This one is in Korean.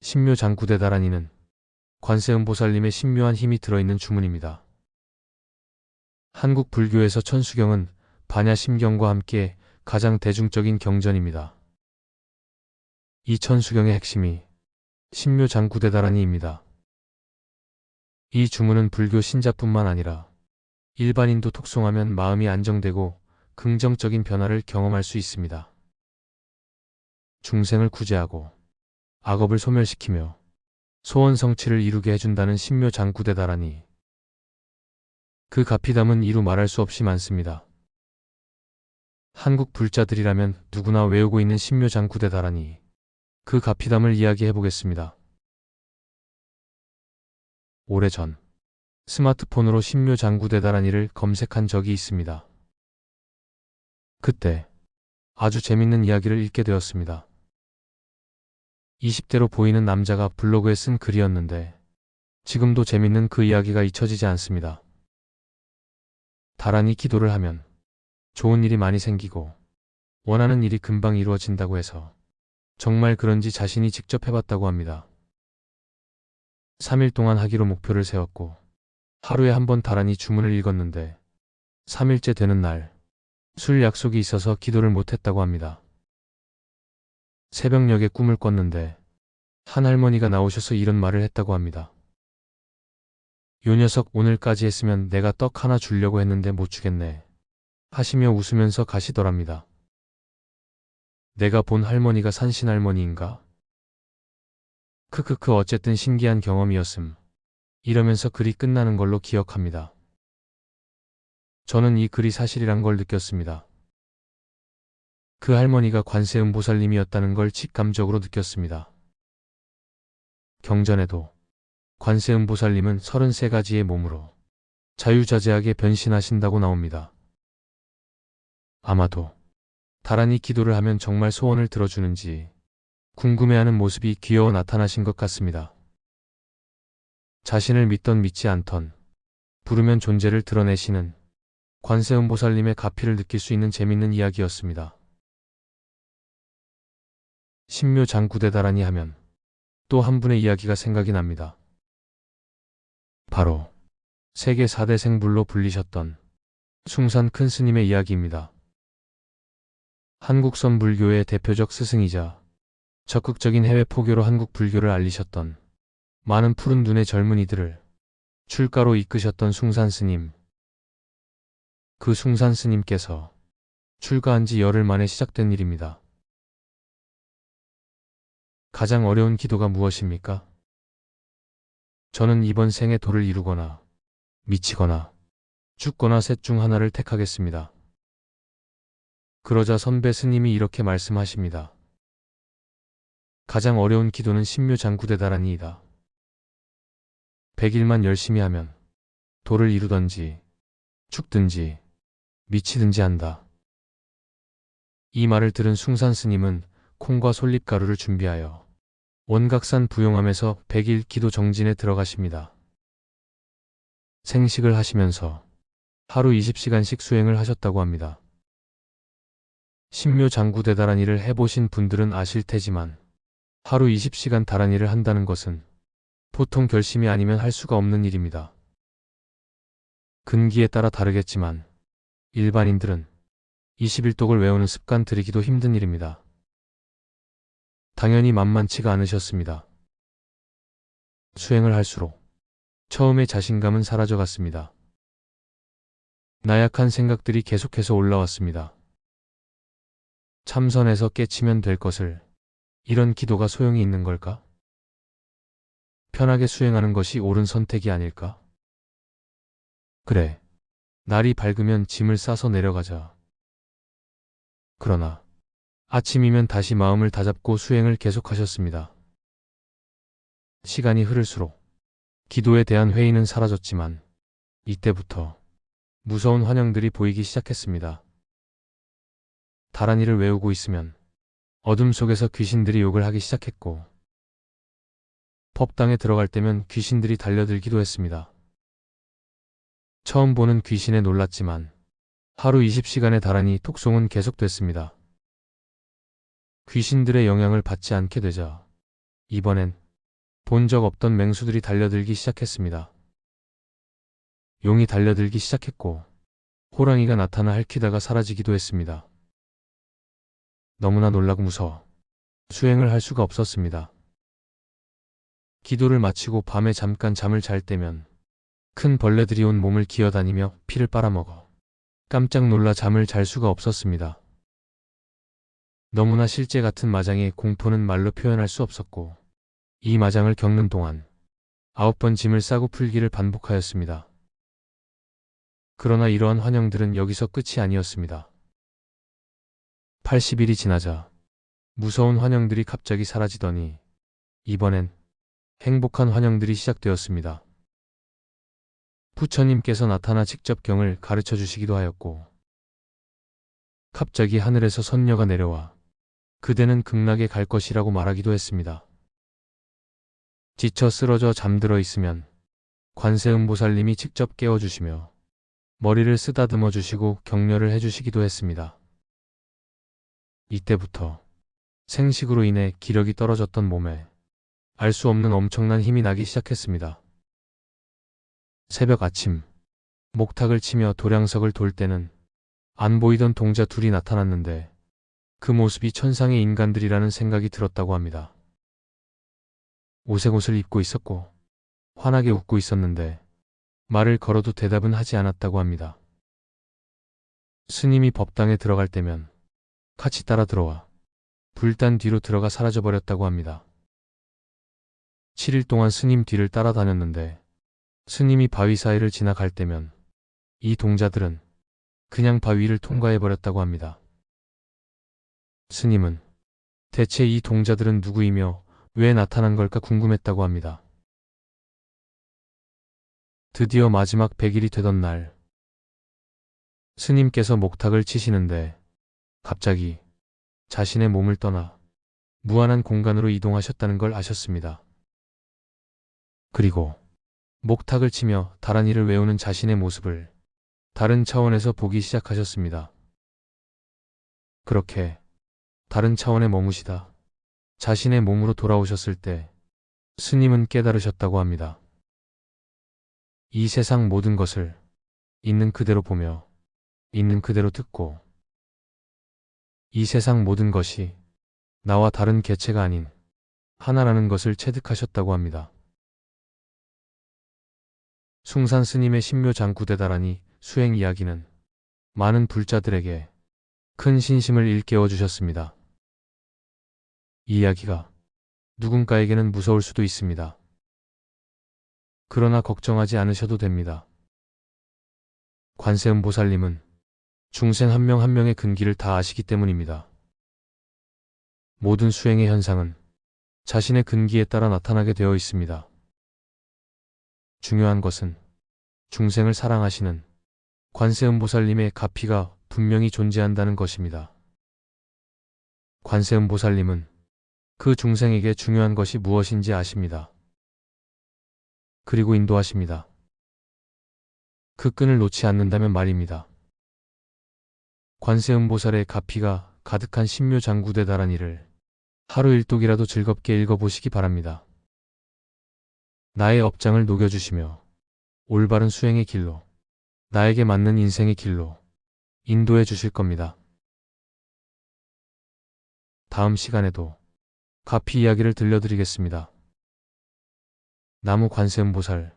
신묘장구대다라니는 관세음보살님의 신묘한 힘이 들어있는 주문입니다. 한국 불교에서 천수경은 반야심경과 함께 가장 대중적인 경전입니다. 이 천수경의 핵심이 신묘장구대다라니입니다. 이 주문은 불교 신자뿐만 아니라 일반인도 독송하면 마음이 안정되고 긍정적인 변화를 경험할 수 있습니다. 중생을 구제하고 악업을 소멸시키며 소원 성취를 이루게 해준다는 신묘장구대다라니. 그 가피담은 이루 말할 수 없이 많습니다. 한국 불자들이라면 누구나 외우고 있는 신묘장구대다라니. 그 가피담을 이야기해 보겠습니다. 오래전 스마트폰으로 신묘장구대다라니를 검색한 적이 있습니다. 그때 아주 재밌는 이야기를 읽게 되었습니다. 20대로 보이는 남자가 블로그에 쓴 글이었는데 지금도 재밌는 그 이야기가 잊혀지지 않습니다. 다란이 기도를 하면 좋은 일이 많이 생기고 원하는 일이 금방 이루어진다고 해서 정말 그런지 자신이 직접 해봤다고 합니다. 3일 동안 하기로 목표를 세웠고 하루에 한 번 다란이 주문을 읽었는데 3일째 되는 날 술 약속이 있어서 기도를 못했다고 합니다. 새벽녘에 꿈을 꿨는데 한 할머니가 나오셔서 이런 말을 했다고 합니다. 요 녀석 오늘까지 했으면 내가 떡 하나 주려고 했는데 못 주겠네 하시며 웃으면서 가시더랍니다. 내가 본 할머니가 산신할머니인가? 크크크 어쨌든 신기한 경험이었음. 이러면서 글이 끝나는 걸로 기억합니다. 저는 이 글이 사실이란 걸 느꼈습니다. 그 할머니가 관세음보살님이었다는 걸 직감적으로 느꼈습니다. 경전에도 관세음보살님은 33가지의 몸으로 자유자재하게 변신하신다고 나옵니다. 아마도 다란이 기도를 하면 정말 소원을 들어주는지 궁금해하는 모습이 귀여워 나타나신 것 같습니다. 자신을 믿던 믿지 않던 부르면 존재를 드러내시는 관세음보살님의 가피를 느낄 수 있는 재밌는 이야기였습니다. 신묘장구대다라니 하면 또 한 분의 이야기가 생각이 납니다. 바로 세계 4대 생불로 불리셨던 숭산 큰 스님의 이야기입니다. 한국선 불교의 대표적 스승이자 적극적인 해외 포교로 한국 불교를 알리셨던 많은 푸른 눈의 젊은이들을 출가로 이끄셨던 숭산 스님. 그 숭산 스님께서 출가한 지 열흘 만에 시작된 일입니다. 가장 어려운 기도가 무엇입니까? 저는 이번 생에 도를 이루거나 미치거나 죽거나 셋 중 하나를 택하겠습니다. 그러자 선배 스님이 이렇게 말씀하십니다. 가장 어려운 기도는 신묘장구대다라니이다. 100일만 열심히 하면 도를 이루던지 죽든지 미치든지 한다. 이 말을 들은 숭산 스님은 콩과 솔잎가루를 준비하여 원각산 부용함에서 100일 기도 정진에 들어가십니다. 생식을 하시면서 하루 20시간씩 수행을 하셨다고 합니다. 신묘장구대다라니를 해보신 분들은 아실 테지만 하루 20시간 다라니를 한다는 것은 보통 결심이 아니면 할 수가 없는 일입니다. 근기에 따라 다르겠지만 일반인들은 21독을 외우는 습관 들이기도 힘든 일입니다. 당연히 만만치가 않으셨습니다. 수행을 할수록 처음에 자신감은 사라져갔습니다. 나약한 생각들이 계속해서 올라왔습니다. 참선해서 깨치면 될 것을 이런 기도가 소용이 있는 걸까? 편하게 수행하는 것이 옳은 선택이 아닐까? 그래, 날이 밝으면 짐을 싸서 내려가자. 그러나 아침이면 다시 마음을 다잡고 수행을 계속하셨습니다. 시간이 흐를수록 기도에 대한 회의는 사라졌지만 이때부터 무서운 환영들이 보이기 시작했습니다. 다란이를 외우고 있으면 어둠 속에서 귀신들이 욕을 하기 시작했고 법당에 들어갈 때면 귀신들이 달려들기도 했습니다. 처음 보는 귀신에 놀랐지만 하루 20시간의 다란이 톡송은 계속됐습니다. 귀신들의 영향을 받지 않게 되자 이번엔 본 적 없던 맹수들이 달려들기 시작했습니다. 용이 달려들기 시작했고 호랑이가 나타나 핥히다가 사라지기도 했습니다. 너무나 놀라고 무서워 수행을 할 수가 없었습니다. 기도를 마치고 밤에 잠깐 잠을 잘 때면 큰 벌레들이 온 몸을 기어다니며 피를 빨아먹어 깜짝 놀라 잠을 잘 수가 없었습니다. 너무나 실제 같은 마장의 공포는 말로 표현할 수 없었고 이 마장을 겪는 동안 9번 짐을 싸고 풀기를 반복하였습니다. 그러나 이러한 환영들은 여기서 끝이 아니었습니다. 80일이 지나자 무서운 환영들이 갑자기 사라지더니 이번엔 행복한 환영들이 시작되었습니다. 부처님께서 나타나 직접 경을 가르쳐 주시기도 하였고 갑자기 하늘에서 선녀가 내려와 그대는 극락에 갈 것이라고 말하기도 했습니다. 지쳐 쓰러져 잠들어 있으면 관세음보살님이 직접 깨워주시며 머리를 쓰다듬어 주시고 격려를 해주시기도 했습니다. 이때부터 생식으로 인해 기력이 떨어졌던 몸에 알 수 없는 엄청난 힘이 나기 시작했습니다. 새벽 아침, 목탁을 치며 도량석을 돌 때는 안 보이던 동자 둘이 나타났는데 그 모습이 천상의 인간들이라는 생각이 들었다고 합니다. 옷에 옷을 입고 있었고 환하게 웃고 있었는데 말을 걸어도 대답은 하지 않았다고 합니다. 스님이 법당에 들어갈 때면 같이 따라 들어와 불단 뒤로 들어가 사라져버렸다고 합니다. 7일 동안 스님 뒤를 따라다녔는데 스님이 바위 사이를 지나갈 때면 이 동자들은 그냥 바위를 통과해버렸다고 합니다. 스님은 대체 이 동자들은 누구이며 왜 나타난 걸까 궁금했다고 합니다. 드디어 마지막 100일이 되던 날 스님께서 목탁을 치시는데 갑자기 자신의 몸을 떠나 무한한 공간으로 이동하셨다는 걸 아셨습니다. 그리고 목탁을 치며 다란이를 외우는 자신의 모습을 다른 차원에서 보기 시작하셨습니다. 그렇게 다른 차원에 머무시다 자신의 몸으로 돌아오셨을 때 스님은 깨달으셨다고 합니다. 이 세상 모든 것을 있는 그대로 보며 있는 그대로 듣고 이 세상 모든 것이 나와 다른 개체가 아닌 하나라는 것을 체득하셨다고 합니다. 숭산 스님의 신묘장구대다라니 수행 이야기는 많은 불자들에게 큰 신심을 일깨워 주셨습니다. 이 이야기가 누군가에게는 무서울 수도 있습니다. 그러나 걱정하지 않으셔도 됩니다. 관세음보살님은 중생 한 명 한 명의 근기를 다 아시기 때문입니다. 모든 수행의 현상은 자신의 근기에 따라 나타나게 되어 있습니다. 중요한 것은 중생을 사랑하시는 관세음보살님의 가피가 분명히 존재한다는 것입니다. 관세음보살님은 그 중생에게 중요한 것이 무엇인지 아십니다. 그리고 인도하십니다. 그 끈을 놓지 않는다면 말입니다. 관세음보살의 가피가 가득한 신묘장구대다라니를 하루 일독이라도 즐겁게 읽어보시기 바랍니다. 나의 업장을 녹여주시며 올바른 수행의 길로 나에게 맞는 인생의 길로 인도해 주실 겁니다. 다음 시간에도 가피 이야기를 들려드리겠습니다. 나무 관세음보살